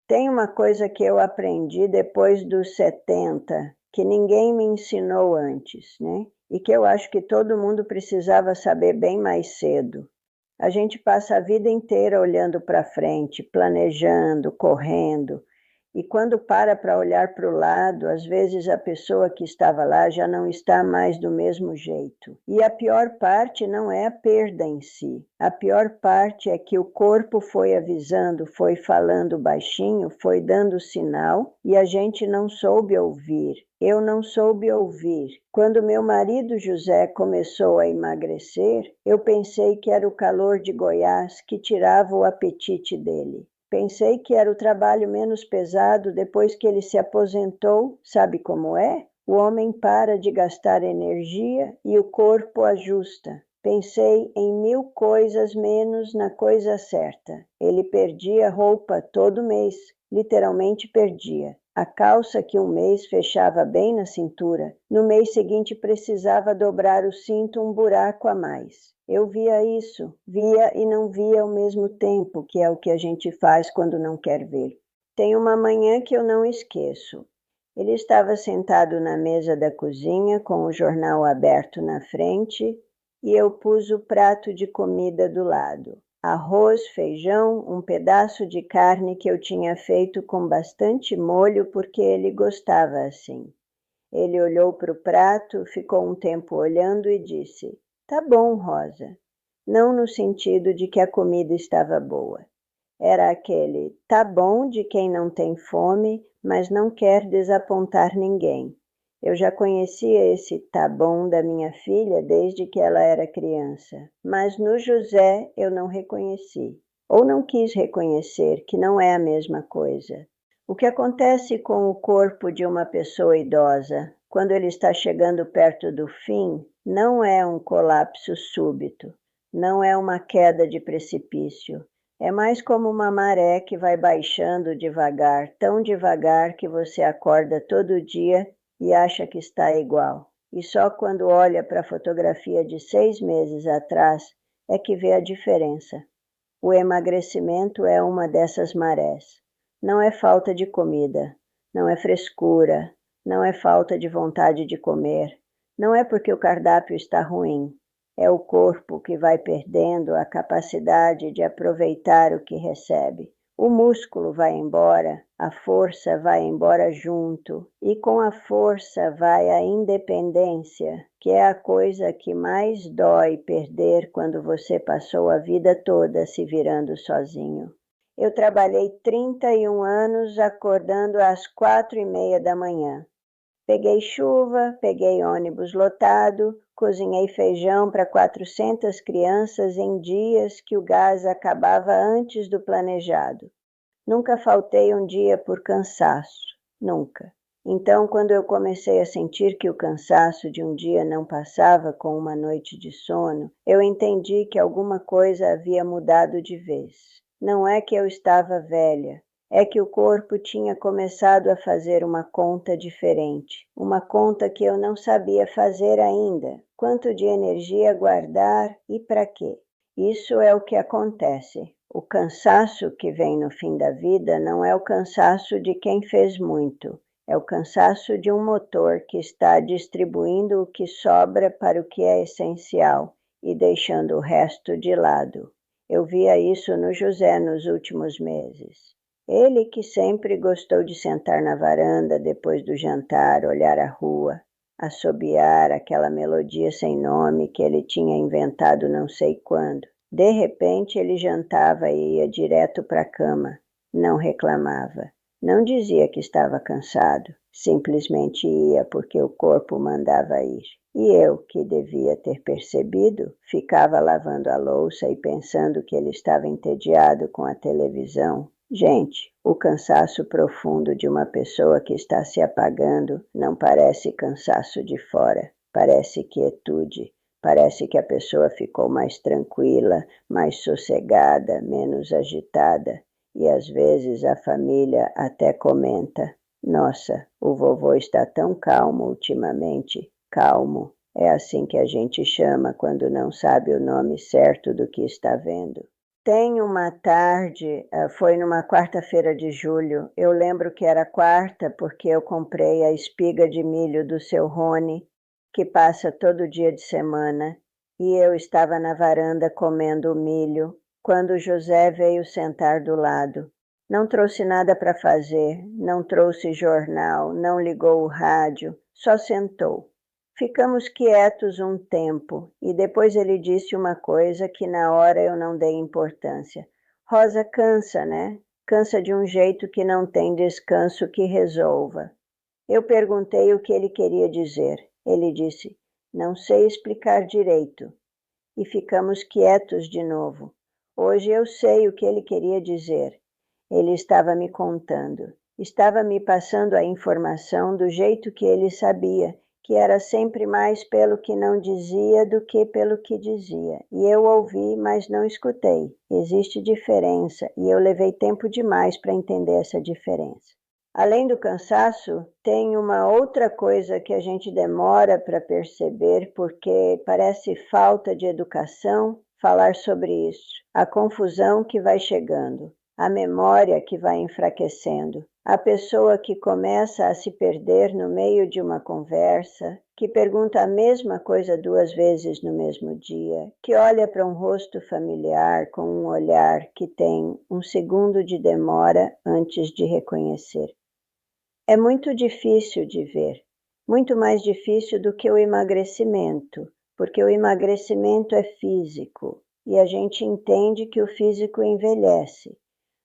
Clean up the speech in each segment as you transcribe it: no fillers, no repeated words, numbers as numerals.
Tem uma coisa que eu aprendi depois dos 70, que ninguém me ensinou antes, né? E que eu acho que todo mundo precisava saber bem mais cedo. A gente passa a vida inteira olhando para frente, planejando, correndo, e quando para olhar para o lado, às vezes a pessoa que estava lá já não está mais do mesmo jeito. E a pior parte não é a perda em si. A pior parte é que o corpo foi avisando, foi falando baixinho, foi dando sinal e a gente não soube ouvir. Eu não soube ouvir. Quando meu marido José começou a emagrecer, eu pensei que era o calor de Goiás que tirava o apetite dele. Pensei que era o trabalho menos pesado depois que ele se aposentou. Sabe como é? O homem para de gastar energia e o corpo ajusta. Pensei em 1000 coisas menos na coisa certa. Ele perdia roupa todo mês, literalmente perdia. A calça que um mês fechava bem na cintura, no mês seguinte precisava dobrar o cinto um buraco a mais. Eu via isso, via e não via ao mesmo tempo, que é o que a gente faz quando não quer ver. Tem uma manhã que eu não esqueço. Ele estava sentado na mesa da cozinha com o jornal aberto na frente e eu pus o prato de comida do lado. Arroz, feijão, um pedaço de carne que eu tinha feito com bastante molho porque ele gostava assim. Ele olhou para o prato, ficou um tempo olhando e disse: "Tá bom, Rosa." Não no sentido de que a comida estava boa. Era aquele "tá bom" de quem não tem fome, mas não quer desapontar ninguém. Eu já conhecia esse "tá bom" da minha filha desde que ela era criança, mas no José eu não reconheci, ou não quis reconhecer, que não é a mesma coisa. O que acontece com o corpo de uma pessoa idosa, quando ele está chegando perto do fim, não é um colapso súbito, não é uma queda de precipício. É mais como uma maré que vai baixando devagar, tão devagar que você acorda todo dia e acha que está igual. E só quando olha para a fotografia de 6 meses atrás é que vê a diferença. O emagrecimento é uma dessas marés. Não é falta de comida, não é frescura, não é falta de vontade de comer, não é porque o cardápio está ruim. É o corpo que vai perdendo a capacidade de aproveitar o que recebe. O músculo vai embora, a força vai embora junto, e com a força vai a independência, que é a coisa que mais dói perder quando você passou a vida toda se virando sozinho. Eu trabalhei 31 anos acordando às 4:30 da manhã. Peguei chuva, peguei ônibus lotado, cozinhei feijão para 400 crianças em dias que o gás acabava antes do planejado. Nunca faltei um dia por cansaço, nunca. Então, quando eu comecei a sentir que o cansaço de um dia não passava com uma noite de sono, eu entendi que alguma coisa havia mudado de vez. Não é que eu estava velha, é que o corpo tinha começado a fazer uma conta diferente, uma conta que eu não sabia fazer ainda. Quanto de energia guardar e para quê? Isso é o que acontece. O cansaço que vem no fim da vida não é o cansaço de quem fez muito, é o cansaço de um motor que está distribuindo o que sobra para o que é essencial e deixando o resto de lado. Eu via isso no José nos últimos meses. Ele que sempre gostou de sentar na varanda depois do jantar, olhar a rua, assobiar aquela melodia sem nome que ele tinha inventado não sei quando. De repente ele jantava e ia direto para a cama. Não reclamava. Não dizia que estava cansado. Simplesmente ia porque o corpo mandava ir. E eu, que devia ter percebido, ficava lavando a louça e pensando que ele estava entediado com a televisão. Gente, o cansaço profundo de uma pessoa que está se apagando não parece cansaço de fora, parece quietude. Parece que a pessoa ficou mais tranquila, mais sossegada, menos agitada. E às vezes a família até comenta: "Nossa, o vovô está tão calmo ultimamente." Calmo. É assim que a gente chama quando não sabe o nome certo do que está vendo. Tem uma tarde, foi numa quarta-feira de julho, eu lembro que era quarta porque eu comprei a espiga de milho do seu Rony, que passa todo dia de semana, e eu estava na varanda comendo o milho, quando José veio sentar do lado. Não trouxe nada para fazer, não trouxe jornal, não ligou o rádio, só sentou. Ficamos quietos um tempo e depois ele disse uma coisa que na hora eu não dei importância. Rosa cansa, né? Cansa de um jeito que não tem descanso que resolva. Eu perguntei o que ele queria dizer. Ele disse, não sei explicar direito. E ficamos quietos de novo. Hoje eu sei o que ele queria dizer. Ele estava me contando. Estava me passando a informação do jeito que ele sabia, que era sempre mais pelo que não dizia do que pelo que dizia. E eu ouvi, mas não escutei. Existe diferença, e eu levei tempo demais para entender essa diferença. Além do cansaço, tem uma outra coisa que a gente demora para perceber, porque parece falta de educação falar sobre isso. A confusão que vai chegando, a memória que vai enfraquecendo, a pessoa que começa a se perder no meio de uma conversa, que pergunta a mesma coisa 2 vezes no mesmo dia, que olha para um rosto familiar com um olhar que tem 1 segundo de demora antes de reconhecer. É muito difícil de ver, muito mais difícil do que o emagrecimento, porque o emagrecimento é físico e a gente entende que o físico envelhece.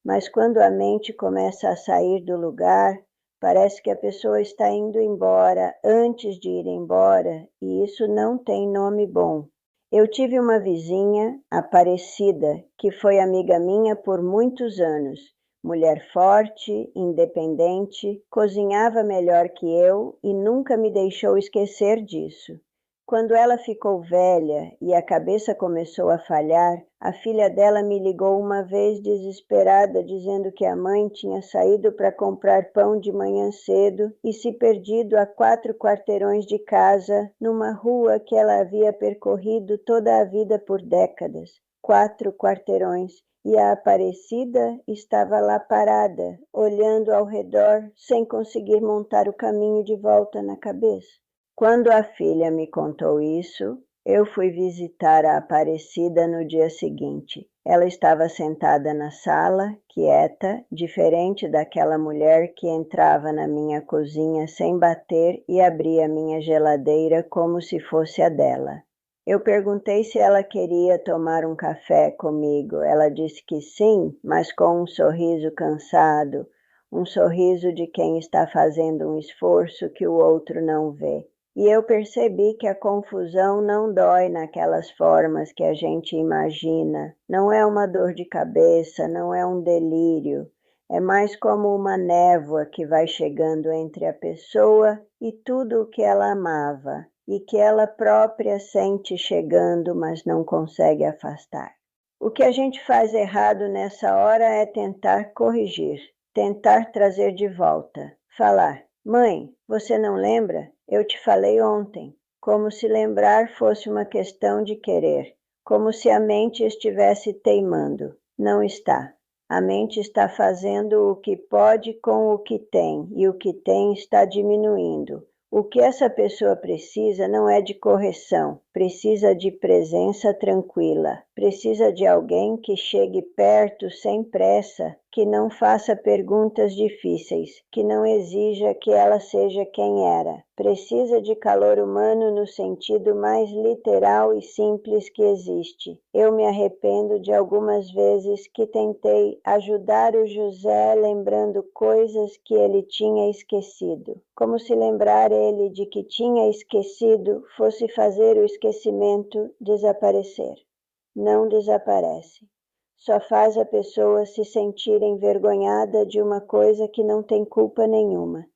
Mas quando a mente começa a sair do lugar, parece que a pessoa está indo embora antes de ir embora, e isso não tem nome bom. Eu tive uma vizinha, Aparecida, que foi amiga minha por muitos anos. Mulher forte, independente, cozinhava melhor que eu e nunca me deixou esquecer disso. Quando ela ficou velha e a cabeça começou a falhar, a filha dela me ligou uma vez desesperada, dizendo que a mãe tinha saído para comprar pão de manhã cedo e se perdido a 4 quarteirões de casa, numa rua que ela havia percorrido toda a vida por décadas. 4 quarteirões. E a Aparecida estava lá parada, olhando ao redor, sem conseguir montar o caminho de volta na cabeça. Quando a filha me contou isso, eu fui visitar a Aparecida no dia seguinte. Ela estava sentada na sala, quieta, diferente daquela mulher que entrava na minha cozinha sem bater e abria minha geladeira como se fosse a dela. Eu perguntei se ela queria tomar um café comigo. Ela disse que sim, mas com um sorriso cansado, um sorriso de quem está fazendo um esforço que o outro não vê. E eu percebi que a confusão não dói naquelas formas que a gente imagina. Não é uma dor de cabeça, não é um delírio. É mais como uma névoa que vai chegando entre a pessoa e tudo o que ela amava, e que ela própria sente chegando, mas não consegue afastar. O que a gente faz errado nessa hora é tentar corrigir, tentar trazer de volta, falar, mãe, você não lembra? Eu te falei ontem, como se lembrar fosse uma questão de querer, como se a mente estivesse teimando. Não está. A mente está fazendo o que pode com o que tem, e o que tem está diminuindo. O que essa pessoa precisa não é de correção, precisa de presença tranquila, precisa de alguém que chegue perto sem pressa, que não faça perguntas difíceis, que não exija que ela seja quem era. Precisa de calor humano no sentido mais literal e simples que existe. Eu me arrependo de algumas vezes que tentei ajudar o José lembrando coisas que ele tinha esquecido. Como se lembrar ele de que tinha esquecido fosse fazer o esquecimento desaparecer. Não desaparece. Só faz a pessoa se sentir envergonhada de uma coisa que não tem culpa nenhuma.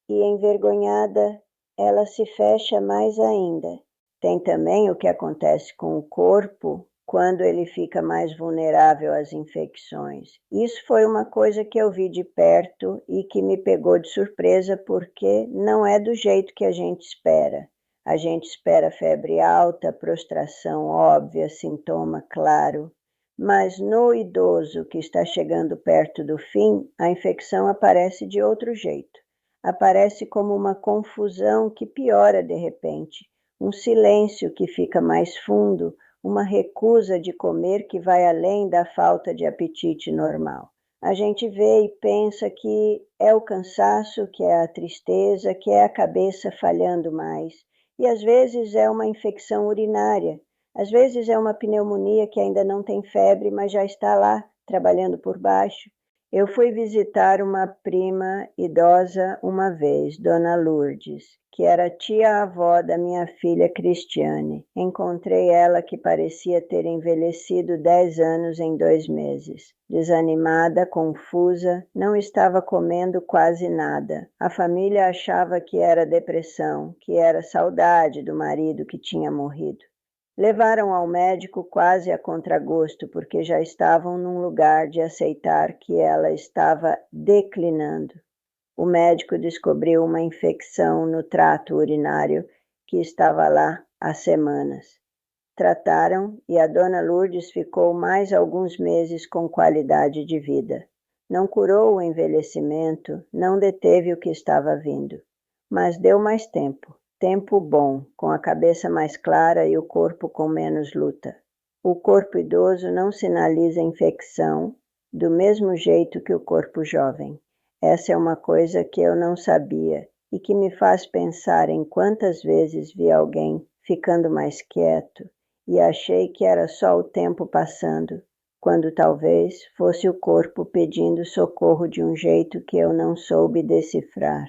E envergonhada, ela se fecha mais ainda. Tem também o que acontece com o corpo quando ele fica mais vulnerável às infecções. Isso foi uma coisa que eu vi de perto e que me pegou de surpresa porque não é do jeito que a gente espera. A gente espera febre alta, prostração óbvia, sintoma claro. Mas no idoso que está chegando perto do fim, a infecção aparece de outro jeito. Aparece como uma confusão que piora de repente, um silêncio que fica mais fundo, uma recusa de comer que vai além da falta de apetite normal. A gente vê e pensa que é o cansaço, que é a tristeza, que é a cabeça falhando mais. E às vezes é uma infecção urinária, às vezes é uma pneumonia que ainda não tem febre, mas já está lá, trabalhando por baixo. Eu fui visitar uma prima idosa uma vez, Dona Lourdes, que era tia-avó da minha filha Cristiane. Encontrei ela que parecia ter envelhecido 10 anos em 2 meses. Desanimada, confusa, não estava comendo quase nada. A família achava que era depressão, que era saudade do marido que tinha morrido. Levaram ao médico quase a contragosto, porque já estavam num lugar de aceitar que ela estava declinando. O médico descobriu uma infecção no trato urinário que estava lá há semanas. Trataram e a Dona Lourdes ficou mais alguns meses com qualidade de vida. Não curou o envelhecimento, não deteve o que estava vindo, mas deu mais tempo. Tempo bom, com a cabeça mais clara e o corpo com menos luta. O corpo idoso não sinaliza infecção do mesmo jeito que o corpo jovem. Essa é uma coisa que eu não sabia e que me faz pensar em quantas vezes vi alguém ficando mais quieto e achei que era só o tempo passando, quando talvez fosse o corpo pedindo socorro de um jeito que eu não soube decifrar.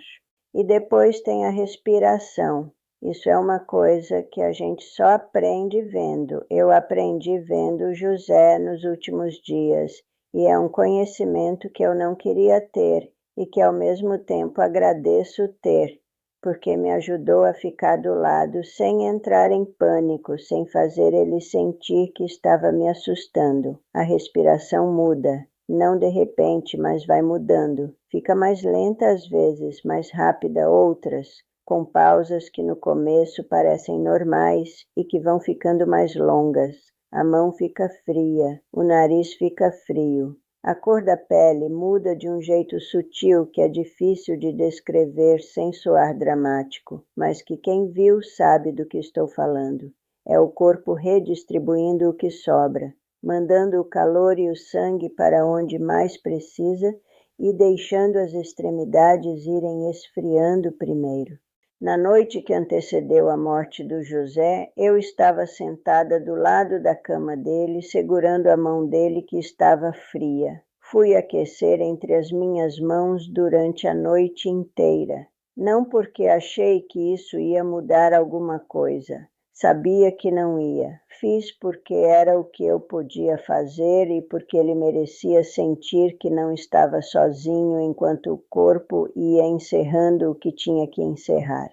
E depois tem a respiração. Isso é uma coisa que a gente só aprende vendo. Eu aprendi vendo José nos últimos dias, e é um conhecimento que eu não queria ter e que ao mesmo tempo agradeço ter, porque me ajudou a ficar do lado sem entrar em pânico, sem fazer ele sentir que estava me assustando. A respiração muda. Não de repente, mas vai mudando. Fica mais lenta às vezes, mais rápida outras, com pausas que no começo parecem normais e que vão ficando mais longas. A mão fica fria, o nariz fica frio. A cor da pele muda de um jeito sutil que é difícil de descrever sem soar dramático, mas que quem viu sabe do que estou falando. É o corpo redistribuindo o que sobra, mandando o calor e o sangue para onde mais precisa e deixando as extremidades irem esfriando primeiro. Na noite que antecedeu a morte do José, eu estava sentada do lado da cama dele, segurando a mão dele que estava fria. Fui aquecer entre as minhas mãos durante a noite inteira. Não porque achei que isso ia mudar alguma coisa. Sabia que não ia. Fiz porque era o que eu podia fazer e porque ele merecia sentir que não estava sozinho enquanto o corpo ia encerrando o que tinha que encerrar.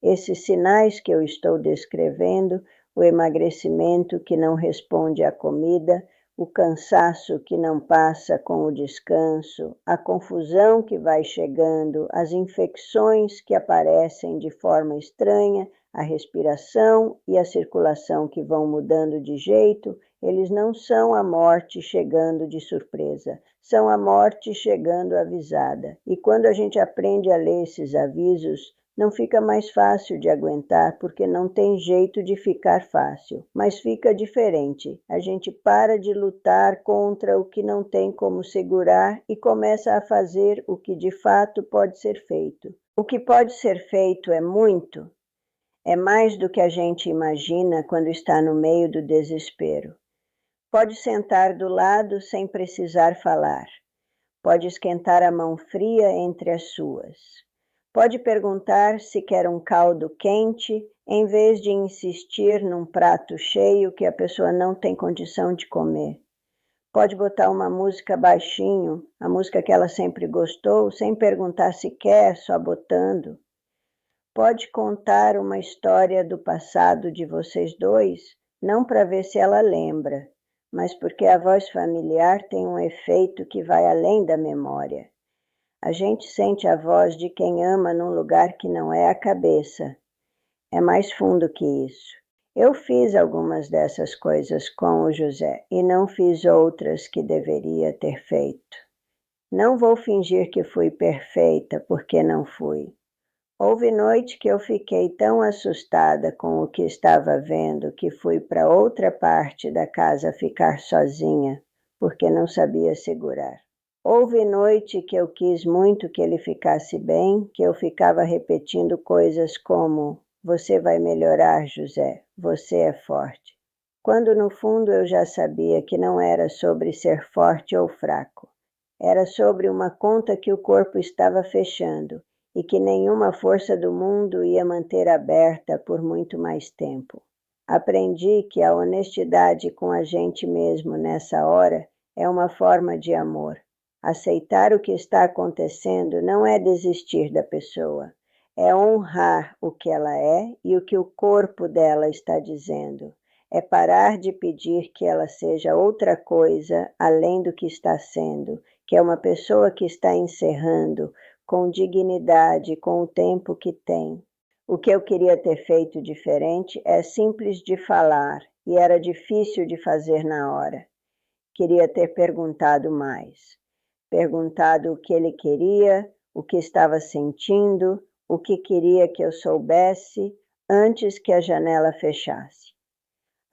Esses sinais que eu estou descrevendo, o emagrecimento que não responde à comida, o cansaço que não passa com o descanso, a confusão que vai chegando, as infecções que aparecem de forma estranha, a respiração e a circulação que vão mudando de jeito, eles não são a morte chegando de surpresa, são a morte chegando avisada. E quando a gente aprende a ler esses avisos, não fica mais fácil de aguentar, porque não tem jeito de ficar fácil, mas fica diferente. A gente para de lutar contra o que não tem como segurar e começa a fazer o que de fato pode ser feito. O que pode ser feito é muito, é mais do que a gente imagina quando está no meio do desespero. Pode sentar do lado sem precisar falar. Pode esquentar a mão fria entre as suas. Pode perguntar se quer um caldo quente, em vez de insistir num prato cheio que a pessoa não tem condição de comer. Pode botar uma música baixinho, a música que ela sempre gostou, sem perguntar se quer, só botando. Pode contar uma história do passado de vocês dois, não para ver se ela lembra, mas porque a voz familiar tem um efeito que vai além da memória. A gente sente a voz de quem ama num lugar que não é a cabeça. É mais fundo que isso. Eu fiz algumas dessas coisas com o José e não fiz outras que deveria ter feito. Não vou fingir que fui perfeita, porque não fui. Houve noite que eu fiquei tão assustada com o que estava vendo que fui para outra parte da casa ficar sozinha, porque não sabia segurar. Houve noite que eu quis muito que ele ficasse bem, que eu ficava repetindo coisas como: "Você vai melhorar, José, você é forte", quando no fundo eu já sabia que não era sobre ser forte ou fraco. Era sobre uma conta que o corpo estava fechando e que nenhuma força do mundo ia manter aberta por muito mais tempo. Aprendi que a honestidade com a gente mesmo nessa hora é uma forma de amor. Aceitar o que está acontecendo não é desistir da pessoa, é honrar o que ela é e o que o corpo dela está dizendo. É parar de pedir que ela seja outra coisa além do que está sendo, que é uma pessoa que está encerrando com dignidade, com o tempo que tem. O que eu queria ter feito diferente é simples de falar, e era difícil de fazer na hora. Queria ter perguntado mais. Perguntado o que ele queria, o que estava sentindo, o que queria que eu soubesse antes que a janela fechasse.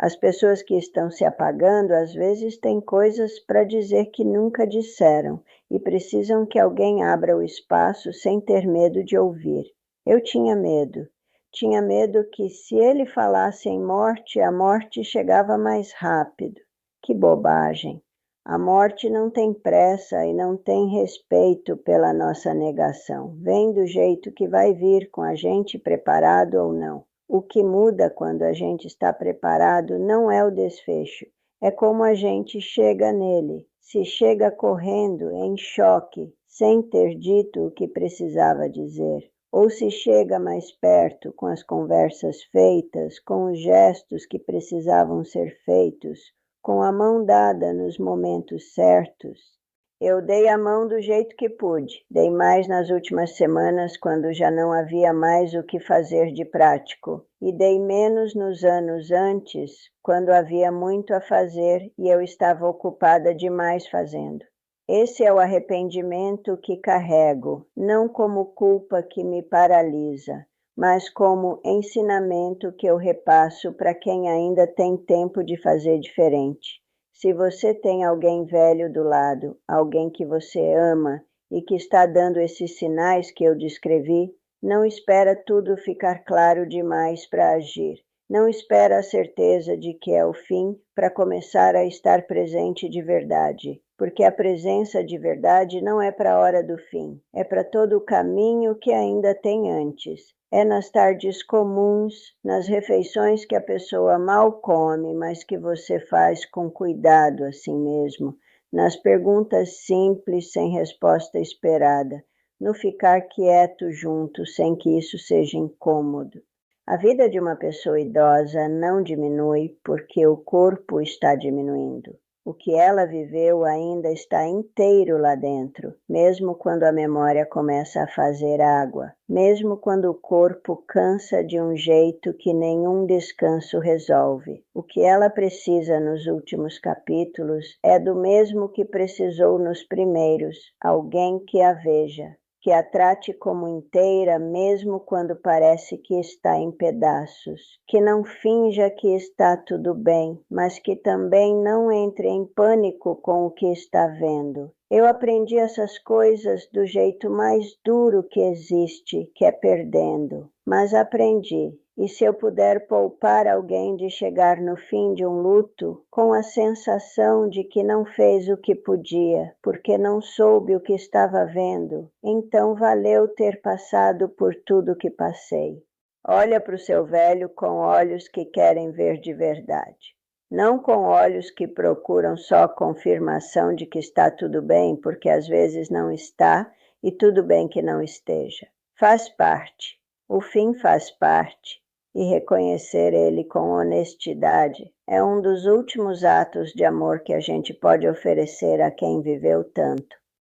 As pessoas que estão se apagando às vezes têm coisas para dizer que nunca disseram e precisam que alguém abra o espaço sem ter medo de ouvir. Eu tinha medo. Tinha medo que se ele falasse em morte, a morte chegava mais rápido. Que bobagem! A morte não tem pressa e não tem respeito pela nossa negação. Vem do jeito que vai vir, com a gente preparado ou não. O que muda quando a gente está preparado não é o desfecho, é como a gente chega nele. Se chega correndo, em choque, sem ter dito o que precisava dizer, ou se chega mais perto com as conversas feitas, com os gestos que precisavam ser feitos, com a mão dada nos momentos certos. Eu dei a mão do jeito que pude, dei mais nas últimas semanas quando já não havia mais o que fazer de prático, e dei menos nos anos antes, quando havia muito a fazer e eu estava ocupada demais fazendo. Esse é o arrependimento que carrego, não como culpa que me paralisa, mas como ensinamento que eu repasso para quem ainda tem tempo de fazer diferente. Se você tem alguém velho do lado, alguém que você ama e que está dando esses sinais que eu descrevi, não espera tudo ficar claro demais para agir. Não espera a certeza de que é o fim para começar a estar presente de verdade, porque a presença de verdade não é para a hora do fim, é para todo o caminho que ainda tem antes. É nas tardes comuns, nas refeições que a pessoa mal come, mas que você faz com cuidado assim mesmo, nas perguntas simples sem resposta esperada, no ficar quieto junto sem que isso seja incômodo. A vida de uma pessoa idosa não diminui porque o corpo está diminuindo. O que ela viveu ainda está inteiro lá dentro, mesmo quando a memória começa a fazer água, mesmo quando o corpo cansa de um jeito que nenhum descanso resolve. O que ela precisa nos últimos capítulos é do mesmo que precisou nos primeiros, alguém que a veja, que a trate como inteira mesmo quando parece que está em pedaços, que não finja que está tudo bem, mas que também não entre em pânico com o que está vendo. Eu aprendi essas coisas do jeito mais duro que existe, que é perdendo, mas aprendi. E se eu puder poupar alguém de chegar no fim de um luto com a sensação de que não fez o que podia, porque não soube o que estava vendo, então valeu ter passado por tudo que passei. Olha para o seu velho com olhos que querem ver de verdade. Não com olhos que procuram só confirmação de que está tudo bem, porque às vezes não está, e tudo bem que não esteja. Faz parte. O fim faz parte. E reconhecer ele com honestidade é um dos últimos atos de amor que a gente pode oferecer a quem viveu tanto.